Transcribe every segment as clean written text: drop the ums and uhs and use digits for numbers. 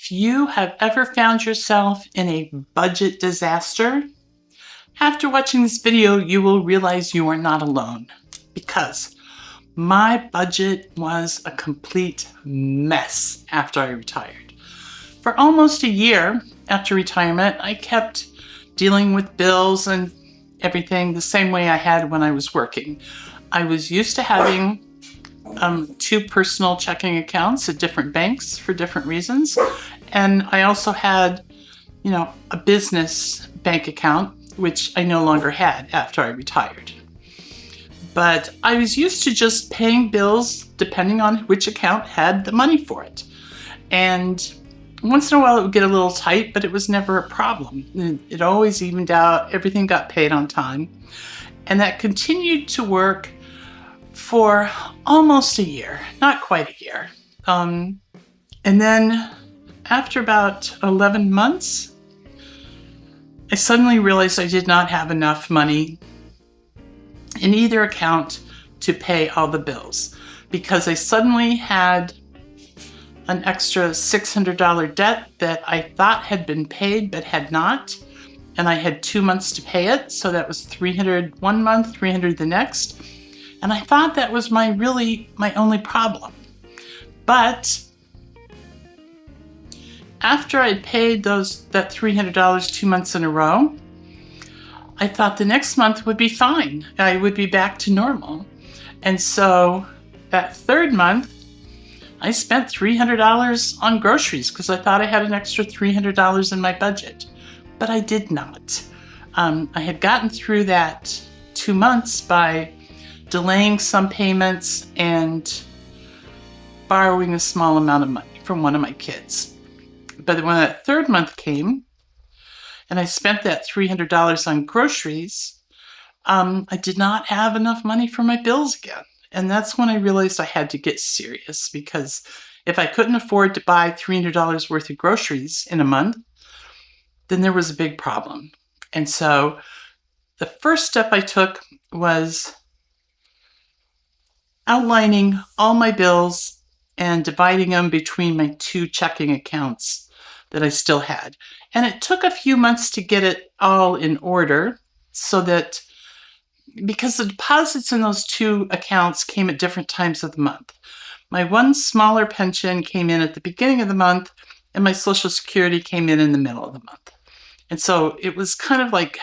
If you have ever found yourself in a budget disaster, after watching this video, you will realize you are not alone, because my budget was a complete mess after I retired. For almost a year after retirement, I kept dealing with bills and everything the same way I had when I was working. I was used to having two personal checking accounts at different banks for different reasons. And I also had, a business bank account, which I no longer had after I retired. But I was used to just paying bills depending on which account had the money for it. And once in a while it would get a little tight, but it was never a problem. It always evened out. Everything got paid on time. And that continued to work for almost a year, not quite a year. And then after about 11 months, I suddenly realized I did not have enough money in either account to pay all the bills, because I suddenly had an extra $600 debt that I thought had been paid but had not. And I had 2 months to pay it. So that was $300 one month, $300 the next. And I thought that was my only problem. But after I'd paid that $300 2 months in a row, I thought the next month would be fine. I would be back to normal. And so that third month, I spent $300 on groceries because I thought I had an extra $300 in my budget. But I did not. I had gotten through that 2 months by delaying some payments and borrowing a small amount of money from one of my kids. But when that third month came and I spent that $300 on groceries, I did not have enough money for my bills again. And that's when I realized I had to get serious, because if I couldn't afford to buy $300 worth of groceries in a month, then there was a big problem. And so the first step I took was outlining all my bills and dividing them between my two checking accounts that I still had. And it took a few months to get it all in order, because the deposits in those two accounts came at different times of the month. My one smaller pension came in at the beginning of the month, and my Social Security came in the middle of the month. And so it was kind of like,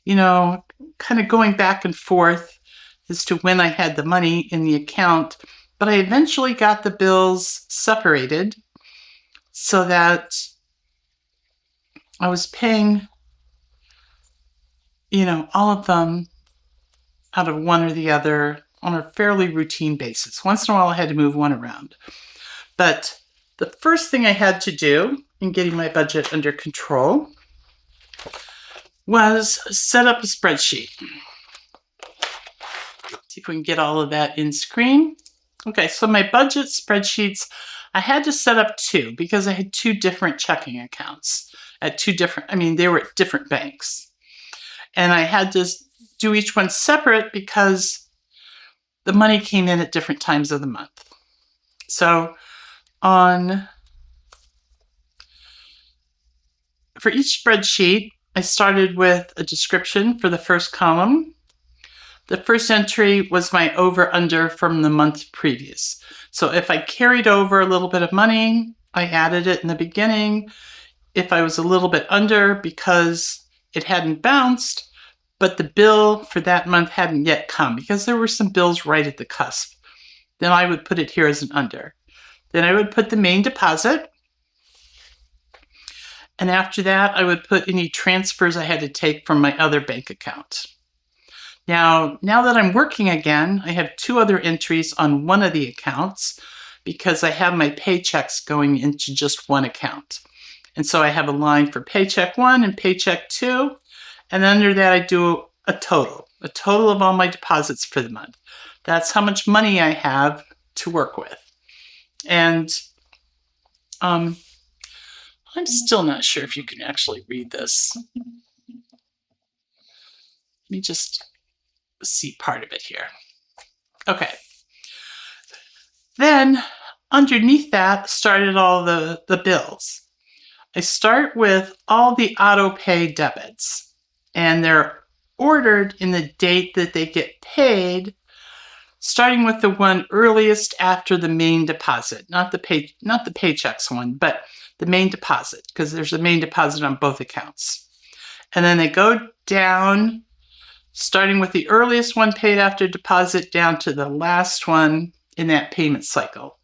kind of going back and forth as to when I had the money in the account. But I eventually got the bills separated so that I was paying, all of them out of one or the other on a fairly routine basis. Once in a while I had to move one around. But the first thing I had to do in getting my budget under control was set up a spreadsheet. See if we can get all of that in screen. Okay, so my budget spreadsheets, I had to set up two because I had two different checking accounts at they were at different banks. And I had to do each one separate because the money came in at different times of the month. So for each spreadsheet, I started with a description for the first column. The first entry was my over-under from the month previous. So if I carried over a little bit of money, I added it in the beginning. If I was a little bit under because it hadn't bounced, but the bill for that month hadn't yet come, because there were some bills right at the cusp, then I would put it here as an under. Then I would put the main deposit. And after that, I would put any transfers I had to take from my other bank account. Now that I'm working again, I have two other entries on one of the accounts because I have my paychecks going into just one account. And so I have a line for paycheck 1 and paycheck 2. And under that, I do a total of all my deposits for the month. That's how much money I have to work with. And I'm still not sure if you can actually read this. Let me just see part of it here. Okay. Then underneath that started all the bills. I start with all the auto pay debits, and they're ordered in the date that they get paid, starting with the one earliest after the main deposit, not the paychecks one, but the main deposit, because there's a main deposit on both accounts. And then they go down, starting with the earliest one paid after deposit down to the last one in that payment cycle.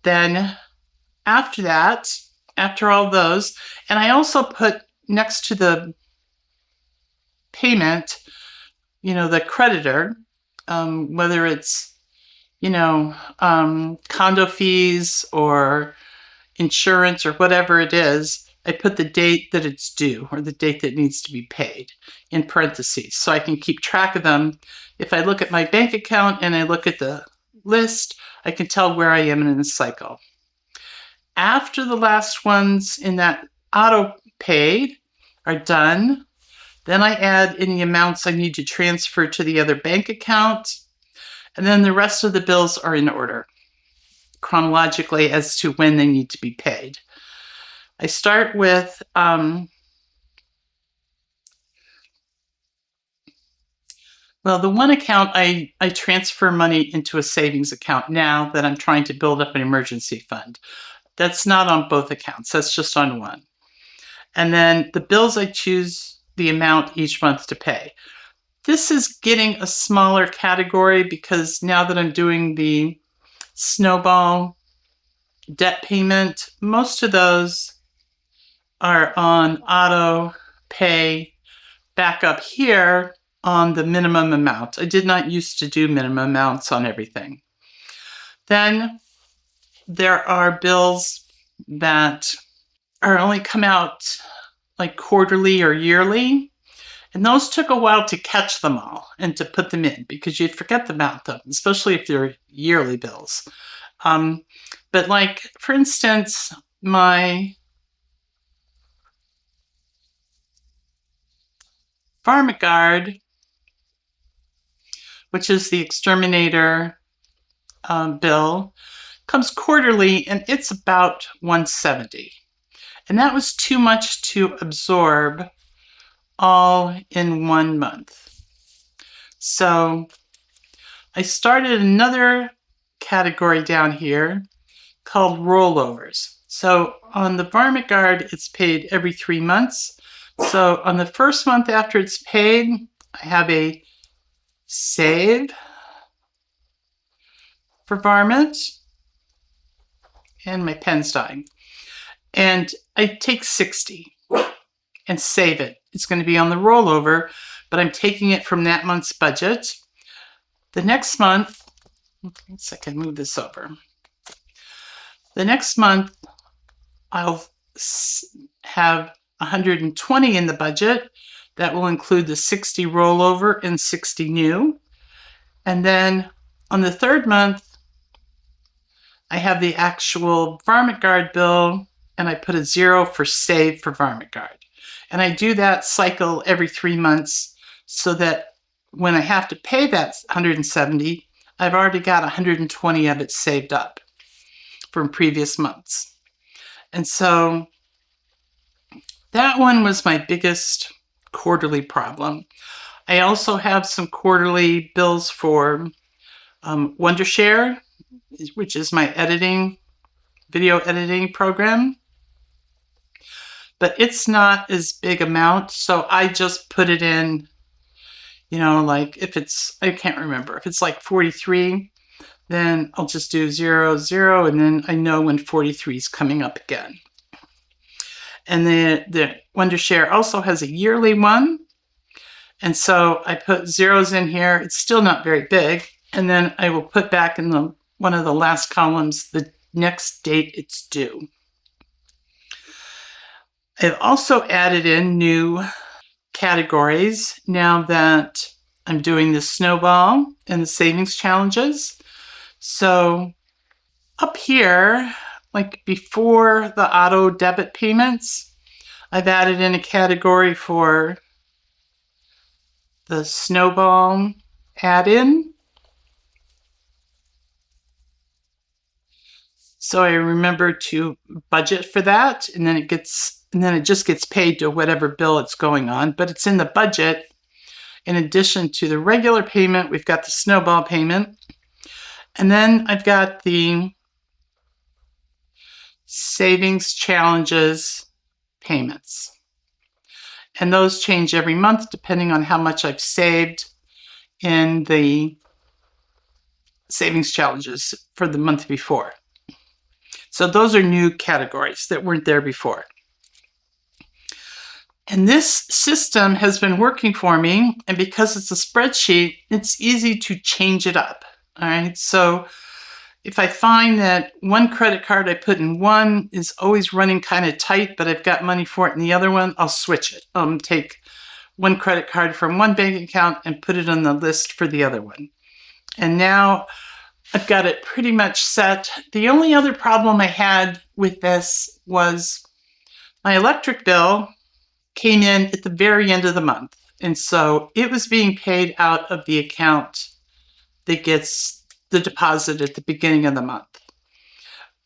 Then after that, after all those, and I also put next to the payment, the creditor, whether it's, condo fees or insurance or whatever it is, I put the date that it's due or the date that needs to be paid in parentheses so I can keep track of them. If I look at my bank account and I look at the list, I can tell where I am in the cycle. After the last ones in that auto paid are done, then I add any amounts I need to transfer to the other bank account, and then the rest of the bills are in order chronologically as to when they need to be paid. I start with the one account I transfer money into a savings account now that I'm trying to build up an emergency fund. That's not on both accounts, that's just on one. And then the bills, I choose the amount each month to pay. This is getting a smaller category because now that I'm doing the snowball debt payment, most of those are on auto pay back up here on the minimum amount. I did not used to do minimum amounts on everything. Then there are bills that are only come out like quarterly or yearly, and those took a while to catch them all and to put them in because you'd forget about them, especially if they're yearly bills. But like, for instance, my Varmint Guard, which is the exterminator bill, comes quarterly and it's about $170. And that was too much to absorb all in 1 month. So I started another category down here called rollovers. So on the Varmint Guard, it's paid every 3 months. So on the first month after it's paid, I have a save for varmint, and my pen's dying. And I take 60 and save it. It's going to be on the rollover, but I'm taking it from that month's budget. The next month, let's see if I can move this over. The next month, I'll have 120 in the budget. That will include the 60 rollover and 60 new. And then on the third month, I have the actual Varmint Guard bill, and I put a 0 for save for Varmint Guard. And I do that cycle every 3 months so that when I have to pay that 170, I've already got 120 of it saved up from previous months. And so that one was my biggest quarterly problem. I also have some quarterly bills for Wondershare, which is my video editing program. But it's not as big amount, so I just put it in, like if it's, I can't remember, if it's like 43, then I'll just do 0, 0, and then I know when 43 is coming up again. And the Wondershare also has a yearly one, and so I put zeros in here. It's still not very big, and then I will put back in one of the last columns the next date it's due. I've also added in new categories now that I'm doing the snowball and the savings challenges. So up here, like before the auto debit payments, I've added in a category for the snowball add-in. So I remember to budget for that, and then it just gets paid to whatever bill it's going on, but it's in the budget. In addition to the regular payment, we've got the snowball payment, and then I've got the savings challenges payments. And those change every month depending on how much I've saved in the savings challenges for the month before. So those are new categories that weren't there before. And this system has been working for me, and because it's a spreadsheet, it's easy to change it up. All right, so if I find that one credit card I put in one is always running kind of tight, but I've got money for it in the other one, I'll switch it. Take one credit card from one bank account and put it on the list for the other one. And now I've got it pretty much set. The only other problem I had with this was my electric bill came in at the very end of the month. And so it was being paid out of the account that gets the deposit at the beginning of the month.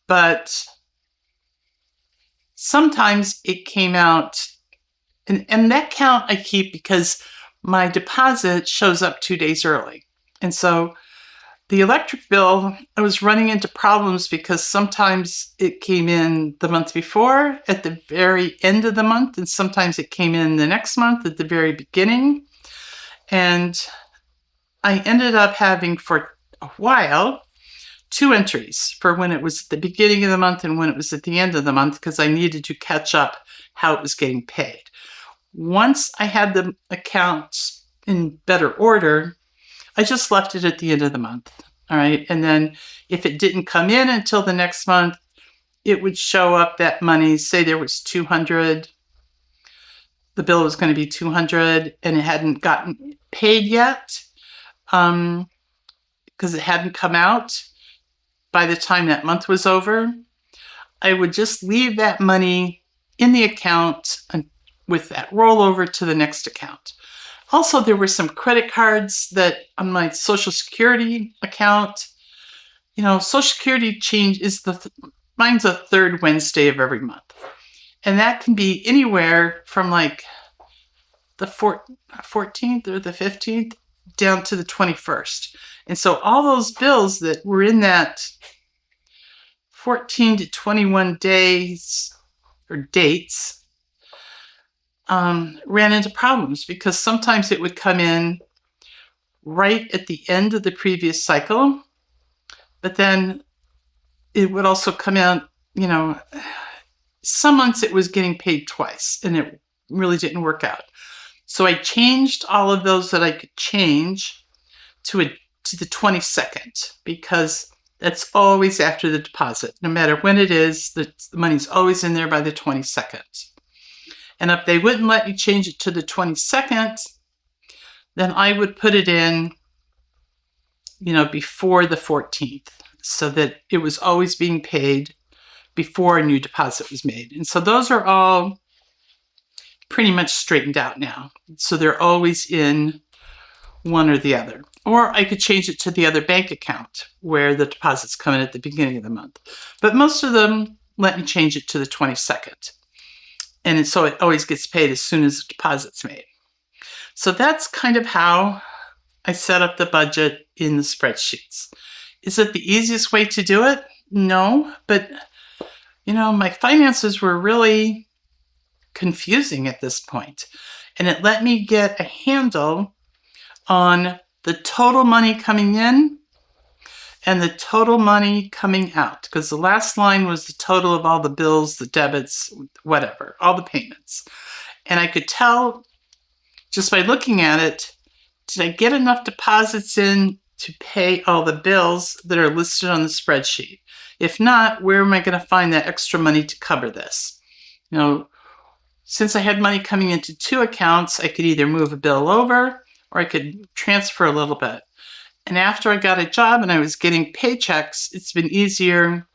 But sometimes it came out, and that count I keep because my deposit shows up 2 days early. And so the electric bill, I was running into problems because sometimes it came in the month before at the very end of the month, and sometimes it came in the next month at the very beginning. And I ended up having for a while 2 entries for when it was at the beginning of the month and when it was at the end of the month, because I needed to catch up how it was getting paid. Once I had the accounts in better order, I just left it at the end of the month. All right. And then if it didn't come in until the next month, it would show up that money. Say there was 200, the bill was going to be 200 and it hadn't gotten paid yet because it hadn't come out by the time that month was over. I would just leave that money in the account with that rollover to the next account. Also, there were some credit cards that on my Social Security account, Social Security change is mine's a third Wednesday of every month. And that can be anywhere from like the 14th or the 15th down to the 21st. And so all those bills that were in that 14 to 21 days or dates ran into problems because sometimes it would come in right at the end of the previous cycle, but then it would also come out, some months it was getting paid twice and it really didn't work out. So I changed all of those that I could change to the 22nd because that's always after the deposit. No matter when it is, the money's always in there by the 22nd. And if they wouldn't let me change it to the 22nd, then I would put it in, before the 14th so that it was always being paid before a new deposit was made. And so those are all pretty much straightened out now. So they're always in one or the other. Or I could change it to the other bank account where the deposits come in at the beginning of the month. But most of them let me change it to the 22nd. And so it always gets paid as soon as the deposit's made. So that's kind of how I set up the budget in the spreadsheets. Is it the easiest way to do it? No, but my finances were really confusing at this point. And it let me get a handle on the total money coming in and the total money coming out, because the last line was the total of all the bills, the debits, whatever, all the payments. And I could tell just by looking at it, did I get enough deposits in to pay all the bills that are listed on the spreadsheet? If not, where am I going to find that extra money to cover this? Since I had money coming into 2 accounts, I could either move a bill over or I could transfer a little bit. And after I got a job and I was getting paychecks, it's been easier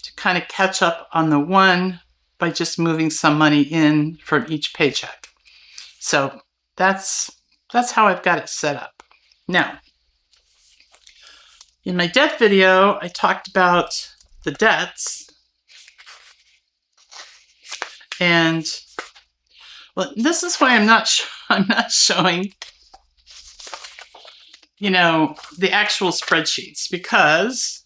to kind of catch up on the one by just moving some money in from each paycheck. So that's how I've got it set up. Now, in my debt video, I talked about the debts. And well, this is why I'm not showing, you know, the actual spreadsheets, because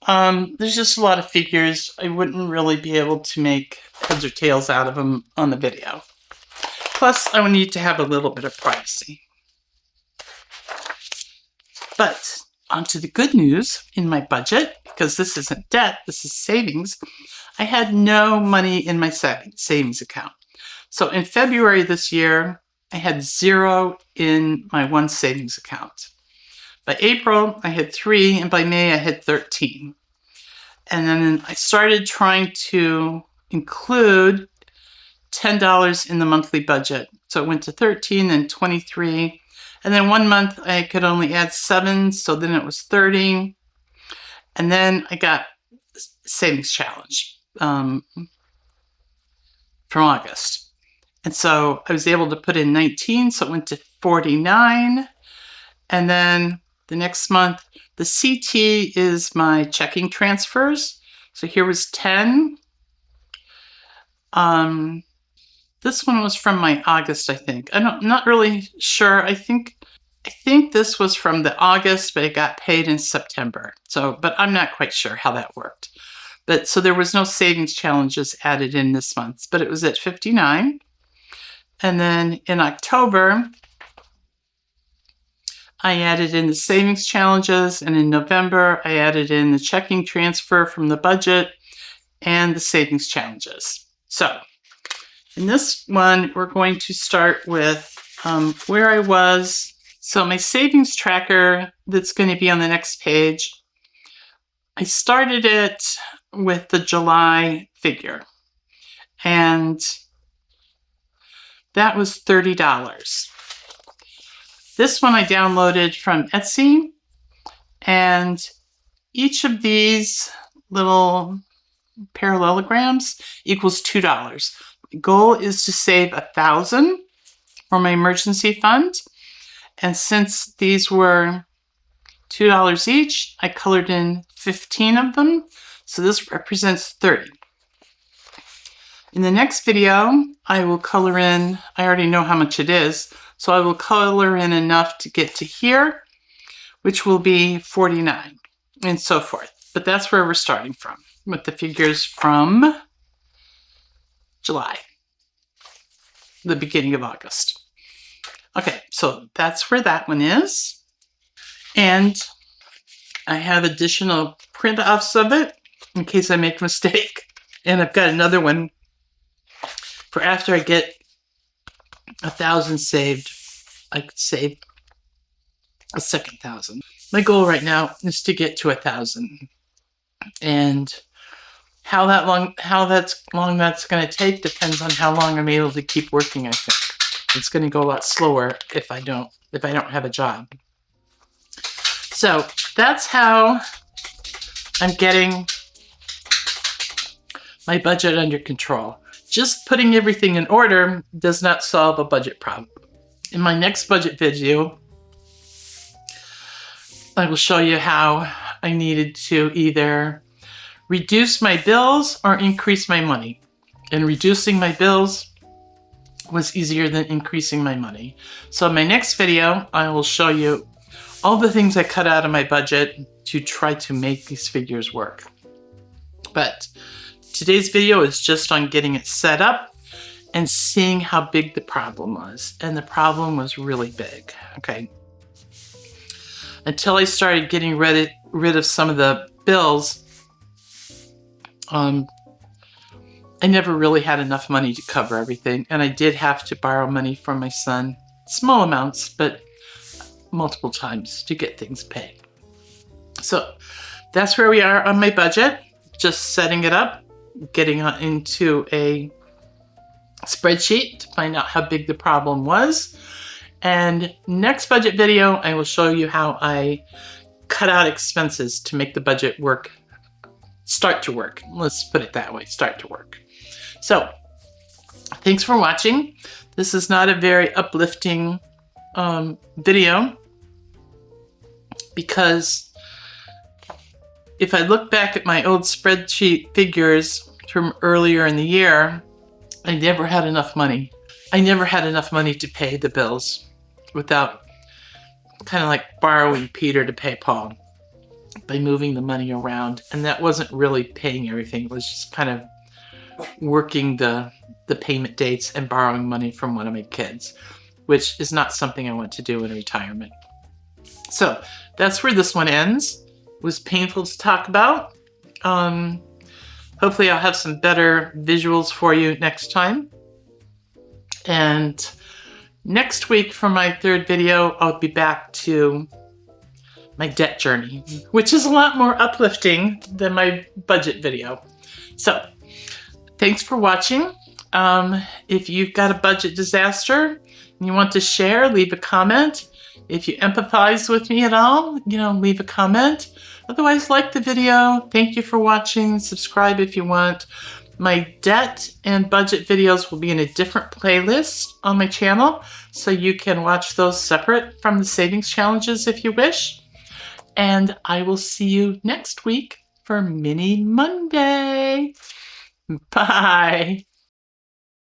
there's just a lot of figures. I wouldn't really be able to make heads or tails out of them on the video. Plus, I would need to have a little bit of privacy. But onto the good news in my budget, because this isn't debt, this is savings. I had no money in my savings account. So in February this year, I had 0 in my one savings account. By April, I had 3, and by May, I had 13. And then I started trying to include $10 in the monthly budget. So it went to 13 and 23. And then 1 month, I could only add 7, so then it was 30. And then I got savings challenge from August. And so I was able to put in 19, so it went to 49. And then the next month, the CT is my checking transfers. So here was 10. This one was from my August, I think. I'm not really sure. I think this was from the August, but it got paid in September. So, but I'm not quite sure how that worked. But so there was no savings challenges added in this month, but it was at 59. And then in October, I added in the savings challenges, and in November, I added in the checking transfer from the budget and the savings challenges. So in this one, we're going to start with where I was. So my savings tracker that's going to be on the next page, I started it with the July figure, and that was $30. This one I downloaded from Etsy, and each of these little parallelograms equals $2. The goal is to save $1,000 for my emergency fund, and since these were $2 each, I colored in 15 of them, so this represents 30. In the next video, I will color in, I already know how much it is, so I will color in enough to get to here, which will be 49, and so forth. But that's where we're starting from, with the figures from July, the beginning of August. Okay, so that's where that one is. And I have additional print-offs of it in case I make a mistake. And I've got another one for after I get 1,000 saved, I could save a second 1,000. My goal right now is to get to 1,000. And how long that's going to take depends on how long I'm able to keep working, I think. It's going to go a lot slower if I don't have a job. So that's how I'm getting my budget under control. Just putting everything in order does not solve a budget problem. In my next budget video, I will show you how I needed to either reduce my bills or increase my money. And reducing my bills was easier than increasing my money. So in my next video, I will show you all the things I cut out of my budget to try to make these figures work. But today's video is just on getting it set up and seeing how big the problem was. And the problem was really big, okay? Until I started getting rid of some of the bills, I never really had enough money to cover everything. And I did have to borrow money from my son, small amounts, but multiple times to get things paid. So that's where we are on my budget, just setting it up, getting into a spreadsheet to find out how big the problem was. And next budget video, I will show you how I cut out expenses to make the budget work, start to work. Let's put it that way, start to work. So thanks for watching. This is not a very uplifting video because if I look back at my old spreadsheet figures from earlier in the year, I never had enough money. I never had enough money to pay the bills without kind of like borrowing Peter to pay Paul by moving the money around. And that wasn't really paying everything. It was just kind of working the payment dates and borrowing money from one of my kids, which is not something I want to do in retirement. So that's where this one ends. It was painful to talk about. Hopefully I'll have some better visuals for you next time. And next week for my third video, I'll be back to my debt journey, which is a lot more uplifting than my budget video. So thanks for watching. If you've got a budget disaster and you want to share, leave a comment. If you empathize with me at all, leave a comment. Otherwise, like the video. Thank you for watching. Subscribe if you want. My debt and budget videos will be in a different playlist on my channel, so you can watch those separate from the savings challenges if you wish. And I will see you next week for Mini Monday. Bye.